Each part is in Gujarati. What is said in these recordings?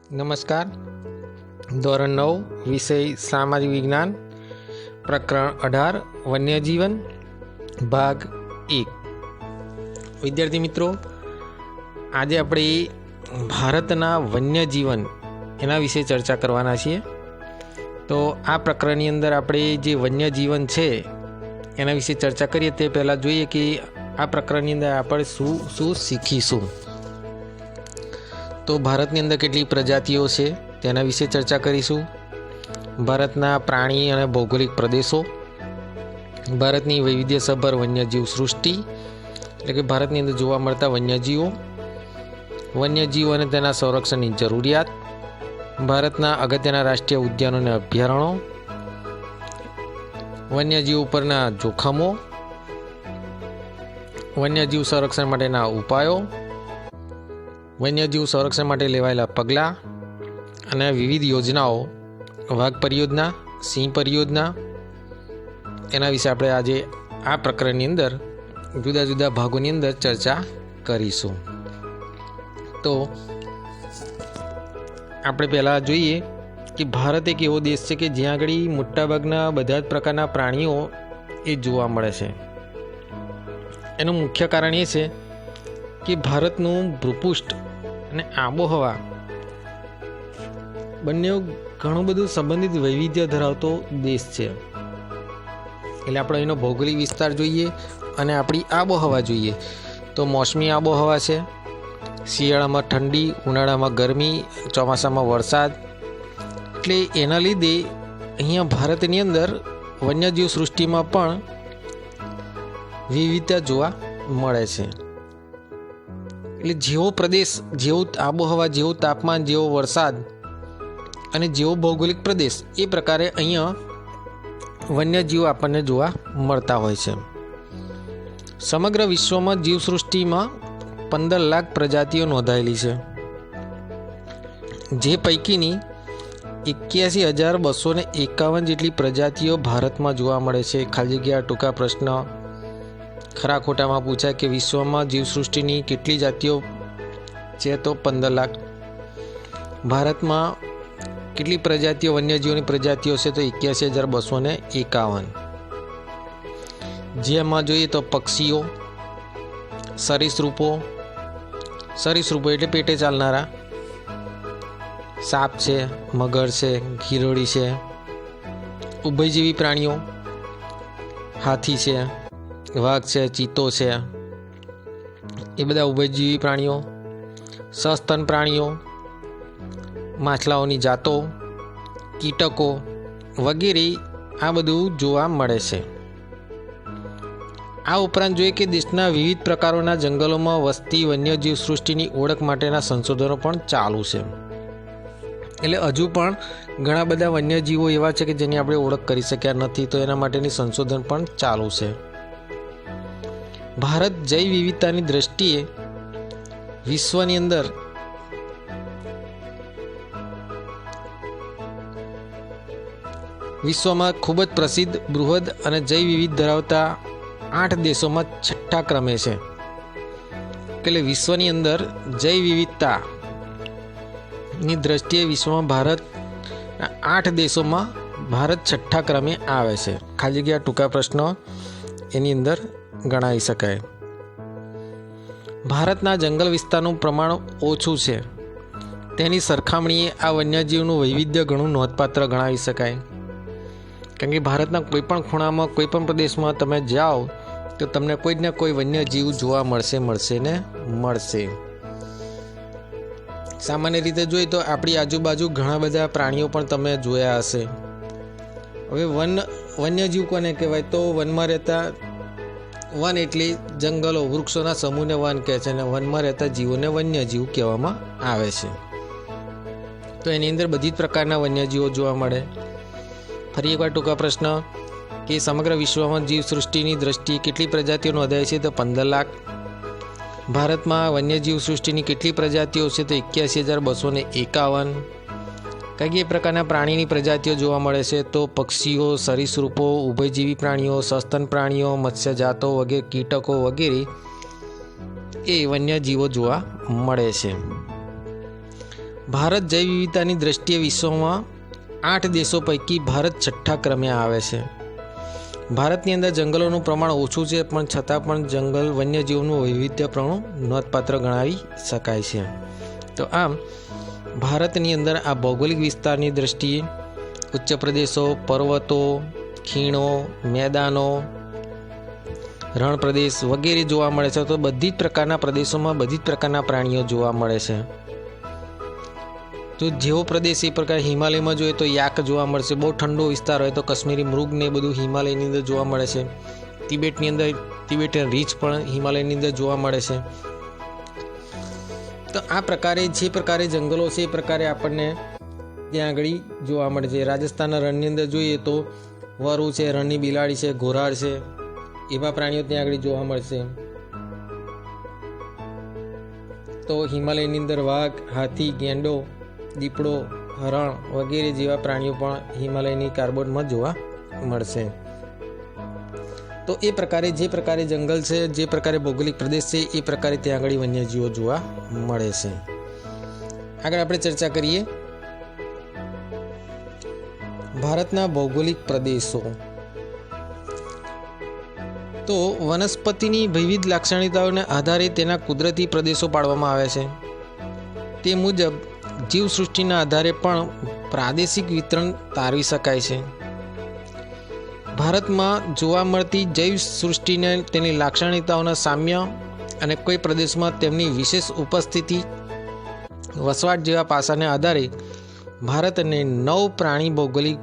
નમસ્કાર. ધોરણ 9 વિષય સામાજિક વિજ્ઞાન, પ્રકરણ 18 વન્યજીવન, ભાગ 1. વિદ્યાર્થી મિત્રો, આજે આપણે ભારતના વન્યજીવન એના વિશે ચર્ચા કરવાના છીએ. તો આ પ્રકરણની અંદર આપણે જે વન્યજીવન છે એના વિશે ચર્ચા કરીએ તે પહેલાં જોઈએ કે આ પ્રકરણની અંદર આપણે શું શીખીશું. તો ભારતની અંદર કેટલી પ્રજાતિઓ છે તેના વિશે ચર્ચા કરીશું. ભારતના પ્રાણી અને ભૌગોલિક પ્રદેશો, ભારતની વૈવિધ્યસભર વન્યજીવ સૃષ્ટિ એટલે કે ભારતની અંદર જોવા મળતા વન્યજીવો, વન્યજીવો અને તેના સંરક્ષણની જરૂરિયાત, ભારતના અગત્યના રાષ્ટ્રીય ઉદ્યાનો અને અભયારણ્યો, વન્યજીવ ઉપરના જોખમો, વન્યજીવ સંરક્ષણ માટેના ઉપાયો, વન્યજીવ સંરક્ષણ માટે લેવાયેલા પગલાં અને વિવિધ યોજનાઓ, વાઘ પરિયોજના, સિંહ પરિયોજના, એના વિશે આપણે આજે આ પ્રકરણની અંદર જુદા જુદા ભાગોની અંદર ચર્ચા કરીશું. તો આપણે પહેલાં જોઈએ કે ભારત એક એવો દેશ છે કે જ્યાં આગળ મોટાભાગના બધા જ પ્રકારના પ્રાણીઓ એ જોવા મળે છે. એનું મુખ્ય કારણ એ છે કે ભારતનું ભૂપૃષ્ઠ અને આબોહવા બંને ઘણું બધું સંબંધિત વૈવિધ્ય ધરાવતો દેશ છે. એટલે આપણે એનો ભૌગોલિક વિસ્તાર જોઈએ અને આપણી આબોહવા જોઈએ તો મોસમી આબોહવા છે. શિયાળામાં ઠંડી, ઉનાળામાં ગરમી, ચોમાસામાં વરસાદ. એટલે એના લીધે અહીંયા ભારતની અંદર વન્યજીવ સૃષ્ટિમાં પણ વિવિધતા જોવા મળે છે. એટલે જેવો પ્રદેશ, જેવું આબોહવા, જેવું તાપમાન, જેવો વરસાદ અને જેવો ભૌગોલિક પ્રદેશ એ પ્રકારે અહીંયા વન્યજીવો આપણને જોવા મળતા હોય છે. સમગ્ર વિશ્વમાં જીવસૃષ્ટિમાં 15 લાખ પ્રજાતિઓ નોંધાયેલી છે, જે પૈકીની 81,251 જેટલી પ્રજાતિઓ ભારતમાં જોવા મળે છે. ખાલી જગ્યા ટૂંકા પ્રશ્ન ખરા ખોટામાં પૂછાય કે વિશ્વમાં જીવસૃષ્ટિની કેટલી જાતિઓ છે તો 15 લાખ. ભારતમાં કેટલી પ્રજાતિઓ, વન્યજીવોની પ્રજાતિઓ છે તો 81,251. જેમાં જોઈએ તો પક્ષીઓ, સરીસૃપો એટલે પેટે ચાલનારા, સાપ છે, મગર છે, ગિરોળી છે, ઉભયજીવી પ્રાણીઓ, હાથી છે, વાઘ છે, ચિત્તો છે, એ બધા ઉભયજીવી પ્રાણીઓ, સસ્તન પ્રાણીઓ, માછલાઓની જાતો, કીટકો વગેરે આ બધું જોવા મળે છે. આ ઉપરાંત જોઈએ કે દેશના વિવિધ પ્રકારોના જંગલોમાં વસતી વન્યજીવ સૃષ્ટિની ઓળખ માટેના સંશોધનો પણ ચાલુ છે. એટલે હજુ પણ ઘણા બધા વન્યજીવો એવા છે કે જેની આપણે ઓળખ કરી શક્યા નથી, તો એના માટેની સંશોધન પણ ચાલુ છે. ભારત જૈવ વિવિધતાની દ્રષ્ટિએ વિશ્વની અંદર વિશ્વમાં ખૂબ જ પ્રસિદ્ધ, બૃહદ અને જૈવ વિવિધ ધરાવતા 8 દેશોમાં 6ઠ્ઠા ક્રમે છે. એટલે વિશ્વની અંદર જૈવ વિવિધતાની દ્રષ્ટિએ વિશ્વમાં ભારત 8 દેશોમાં ભારત 6ઠ્ઠા ક્રમે આવે છે. ખાલી જગ્યા ટૂંકા પ્રશ્નો એની અંદર ગણાવી શકાય. ભારતના જંગલ વિસ્તારનું પ્રમાણ ઓછું છે, તેની સરખામણીએ આ વન્યજીવનું વૈવિધ્ય ઘણું નોંધપાત્ર ગણાવી શકાય. કારણ કે ભારતના કોઈપણ ખૂણામાં, કોઈપણ પ્રદેશમાં તમે જાઓ તો તમને કોઈ ને કોઈ વન્યજીવ જોવા મળશે. સામાન્ય રીતે જોઈએ તો આપણી આજુબાજુ ઘણા બધા પ્રાણીઓ પણ તમે જોયા હશે. હવે વન્યજીવ કોને કહેવાય તો વનમાં રહેતા, વન એટલે જંગલો, વૃક્ષોના સમૂહને વન કહે છે અને વનમાં રહેતા જીવોને વન્યજીવ કહેવામાં આવે છે. તો એની અંદર બધી જ પ્રકારના વન્યજીવો જોવા મળે. ફરી એકવાર ટૂંકા પ્રશ્ન કે સમગ્ર વિશ્વમાં જીવસૃષ્ટિની દ્રષ્ટિએ કેટલી પ્રજાતિઓ નોંધાય છે તો 15 લાખ. ભારતમાં વન્યજીવ સૃષ્ટિની કેટલી પ્રજાતિઓ છે તો 81,251. કઈ પ્રકારના પ્રાણીની પ્રજાતિઓ જોવા મળે છે તો પક્ષીઓ, સરીસૃપો, ઉભયજીવી પ્રાણીઓ, સસ્તન પ્રાણીઓ, મત્સ્યજાતો વગેરે, કીટકો વગેરે એ વન્યજીવો જોવા મળે છે. ભારત જૈવ વિવિધતાની દ્રષ્ટિએ વિશ્વમાં 8 દેશો પૈકી ભારત 6ઠ્ઠા ક્રમે આવે છે. ભારતની અંદર જંગલોનું પ્રમાણ ઓછું છે, પણ છતાં પણ જંગલ વન્યજીવનું વૈવિધ્યપણું નોંધપાત્ર ગણાવી શકાય છે. તો આમ ભારતની અંદર આ ભૌગોલિક વિસ્તારની દ્રષ્ટિએ ઉચ્ચ પ્રદેશો, પર્વતો, ખીણો, મેદાનો, રણ પ્રદેશ વગેરે જોવા મળે છે. તો બધી જ પ્રકારના પ્રદેશોમાં બધી જ પ્રકારના પ્રાણીઓ જોવા મળે છે. તો જેવો પ્રદેશ એ પ્રકાર હિમાલયમાં જોઈએ તો યાક જોવા મળશે. બહુ ઠંડો વિસ્તાર હોય તો કશ્મીરી મૃગ ને બધું હિમાલયની અંદર જોવા મળે છે. તિબેટની અંદર તિબેટિયન રીંછ પણ હિમાલયની અંદર જોવા મળે છે. તો આ પ્રકારે જે પ્રકારે જંગલો છે એ પ્રકારે આપણને ત્યાં આગળ જોવા મળે છે. રાજસ્થાનના રણની અંદર જોઈએ તો વરુ છે, રણની બિલાડી છે, ઘોરાડ છે, એવા પ્રાણીઓ ત્યાં આગળ જોવા મળશે. તો હિમાલયની અંદર વાઘ, હાથી, ગેંડો, દીપડો, હરણ વગેરે જેવા પ્રાણીઓ પણ હિમાલયની કાર્બોટમાં જોવા મળશે. તો એ પ્રકારે જે પ્રકારે જંગલ છે, જે પ્રકારે ભૌગોલિક પ્રદેશ છે, એ પ્રકારે ત્યાં આગળ વન્યજીવો જોવા મળે છે. આગળ આપણે ચર્ચા કરીએ ભારતના ભૌગોલિક પ્રદેશો. તો વનસ્પતિની વિવિધ લાક્ષણિકતાઓને આધારે તેના કુદરતી પ્રદેશો પાડવામાં આવે છે. તે મુજબ જીવસૃષ્ટિના આધારે પણ પ્રાદેશિક વિતરણ તારવી શકાય છે. ભારતમાં જોવા મળતી જૈવ સૃષ્ટિને તેની લાક્ષણિકતાઓના સામ્ય અને કોઈ પ્રદેશમાં તેમની વિશેષ ઉપસ્થિતિ, વસવાટ જેવા પાસાને આધારે ભારતને 9 પ્રાણી ભૌગોલિક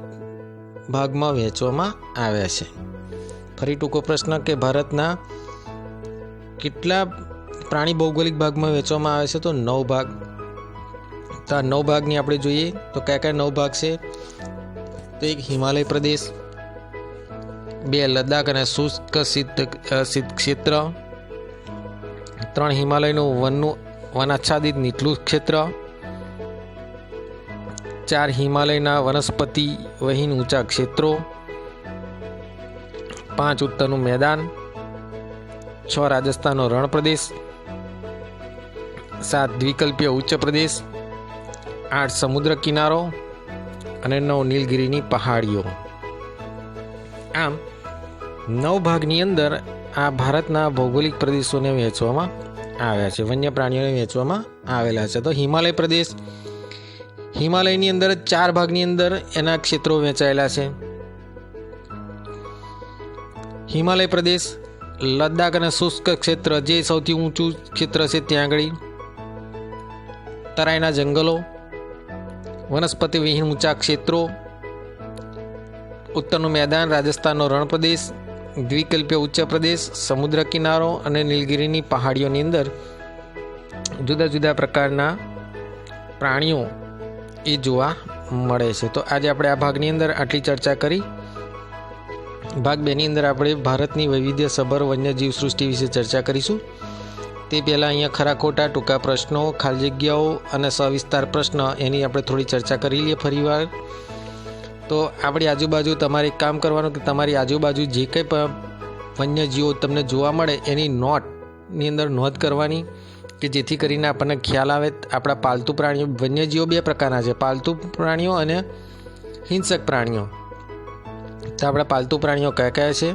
ભાગમાં વહેંચવામાં આવ્યા છે. ફરી ટૂંકો પ્રશ્ન કે ભારતના કેટલા પ્રાણી ભૌગોલિક ભાગમાં વહેંચવામાં આવે છે? તો 9 ભાગ. તો આ 9 ભાગની આપણે જોઈએ તો કયા કયા 9 ભાગ છે? તો એક હિમાલય પ્રદેશ, 2 લદ્દાખ અને શુષ્ક ક્ષેત્ર, 3 હિમાલયનું વનાચ્છાદિત નીચલું ક્ષેત્ર, 4 હિમાલયના વનસ્પતિ વહીન ઊંચા ક્ષેત્રો, 5 ઉત્તરનું મેદાન, 6 રાજસ્થાનનો રણ પ્રદેશ, 7 દ્વિકલ્પીય ઉચ્ચ પ્રદેશ, 8 સમુદ્ર કિનારો અને 9 નીલગિરીની પહાડીઓ. આમ 9 ભાગની અંદર આ ભારતના ભૌગોલિક પ્રદેશોને વહેંચવામાં આવ્યા છે, વન્ય પ્રાણીઓને વહેંચવામાં આવેલા છે. તો હિમાલય પ્રદેશ, હિમાલયની અંદર 4 ભાગની અંદર એના ક્ષેત્રો વહેંચાયેલા છે. હિમાલય પ્રદેશ, લદ્દાખ અને શુષ્ક ક્ષેત્ર જે સૌથી ઊંચું ક્ષેત્ર છે ત્યાં આગળ, તરાઈના જંગલો, વનસ્પતિ વિહીન ઊંચા ક્ષેત્રો, ઉત્તરનું મેદાન, રાજસ્થાનનો રણ પ્રદેશ, દ્વિકલ્પીય ઉચ્ચ પ્રદેશ, સમુદ્ર કિનારો અને નીલગિરીની પહાડીઓની અંદર જુદા જુદા પ્રકારના પ્રાણીઓ એ જોવા મળે છે. તો આજે આપણે આ ભાગની અંદર આટલી ચર્ચા કરી. ભાગ 2 ની અંદર આપણે ભારતની વૈવિધ્યસભર વન્યજીવ સૃષ્ટિ વિશે ચર્ચા કરીશું. તે પહેલાં અહીંયા ખરા ખોટા, ટૂંકા પ્રશ્નો, ખાલી જગ્યાઓ અને સવિસ્તાર પ્રશ્ન એની આપણે થોડી ચર્ચા કરી લઈએ ફરીવાર. તો આપણી આજુબાજુ તમારે એક કામ કરવાનું કે તમારી આજુબાજુ જે કંઈ પણ વન્યજીવો તમને જોવા મળે એની નોટની અંદર નોંધ કરવાની, કે જેથી કરીને આપણને ખ્યાલ આવે. આપણા પાલતુ પ્રાણીઓ, વન્યજીવો 2 પ્રકારના છે, પાલતુ પ્રાણીઓ અને હિંસક પ્રાણીઓ. તો આપણા પાલતુ પ્રાણીઓ કયા કયા છે,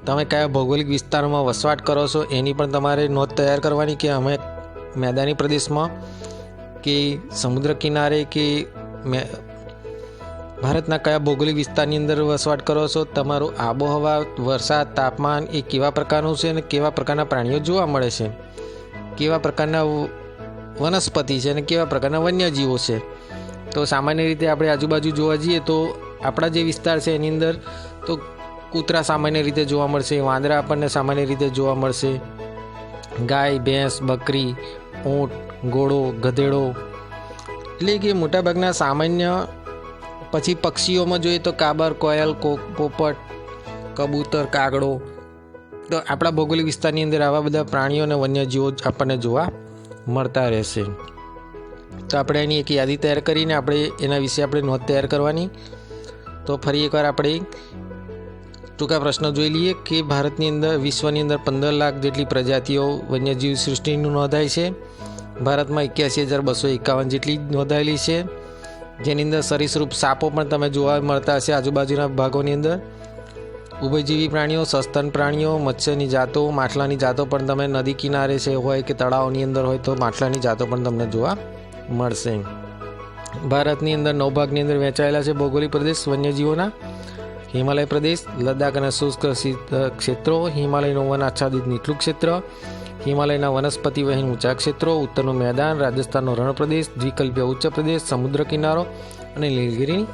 તમે કયા ભૌગોલિક વિસ્તારમાં વસવાટ કરો છો એની પણ તમારે નોંધ તૈયાર કરવાની, કે અમે મેદાની પ્રદેશમાં કે સમુદ્ર કિનારે કે ભારતના કયા ભૌગોલિક વિસ્તારની અંદર વસવાટ કરો છો, તમારું આબોહવા, વરસાદ, તાપમાન એ કેવા પ્રકારનું છે અને કેવા પ્રકારના પ્રાણીઓ જોવા મળે છે, કેવા પ્રકારના વનસ્પતિ છે અને કેવા પ્રકારના વન્યજીવો છે. તો સામાન્ય રીતે આપણે આજુબાજુ જોવા જઈએ તો આપણા જે વિસ્તાર છે એની અંદર તો કૂતરા સામાન્ય રીતે જોવા મળશે, વાંદરા આપણને સામાન્ય રીતે જોવા મળશે, ગાય, ભેંસ, બકરી, ઊંટ, ઘોડો, ગધેડો, એટલે કે મોટાભાગના સામાન્ય. પછી પક્ષીઓમાં જોઈએ તો કાબર, કોયલ, પોપટ, કબૂતર, કાગડો. તો આપણા ભૌગોલિક વિસ્તારની અંદર આવા બધા પ્રાણીઓ અને વન્યજીવો આપણને જોવા મળતા રહેશે. તો આપણે એની એક યાદી તૈયાર કરીને આપણે એના વિશે આપણે નોંધ તૈયાર કરવાની. તો ફરી એકવાર આપણે ટૂંકા પ્રશ્નો જોઈ લઈએ કે ભારતની અંદર, વિશ્વની અંદર 15 લાખ જેટલી પ્રજાતિઓ વન્યજીવ સૃષ્ટિનું નોંધાય છે. ભારતમાં 81,251 જેટલી નોંધાયેલી છે, જેની અંદર સરીસૃપ સાપો પણ તમે જોવા મળતા હશે આજુબાજુના ભાગોની અંદર. ઉભયજીવી પ્રાણીઓ, સસ્તન પ્રાણીઓ, મત્સ્યની જાતો, માછલાની જાતો પણ તમે નદી કિનારે છે હોય કે તળાવની અંદર હોય તો માછલાની જાતો પણ તમને જોવા મળશે. ભારતની અંદર 9 ભાગની અંદર વહેંચાયેલા છે ભૌગોલિક પ્રદેશ વન્યજીવોના. હિમાલય પ્રદેશ, લદ્દાખ અને શુષ્ક ક્ષેત્રો, હિમાલયનું વન આચ્છાદિત નીચલું ક્ષેત્ર, હિમાલયના વનસ્પતિ વહીન ઊંચા ક્ષેત્રો, ઉત્તરનું મેદાન, રાજસ્થાનનો રણ પ્રદેશ, દ્વિકલ્પીય ઉચ્ચ પ્રદેશ, સમુદ્ર કિનારો અને નીલગિરી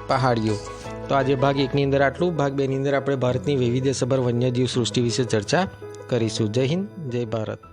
પહાડીઓ. તો આજે ભાગ 1ની અંદર આટલું. ભાગ 2ની અંદર આપણે ભારતની વૈવિધ્યસભર વન્યજીવ સૃષ્ટિ વિશે ચર્ચા કરીશું. જય હિન્દ, જય ભારત.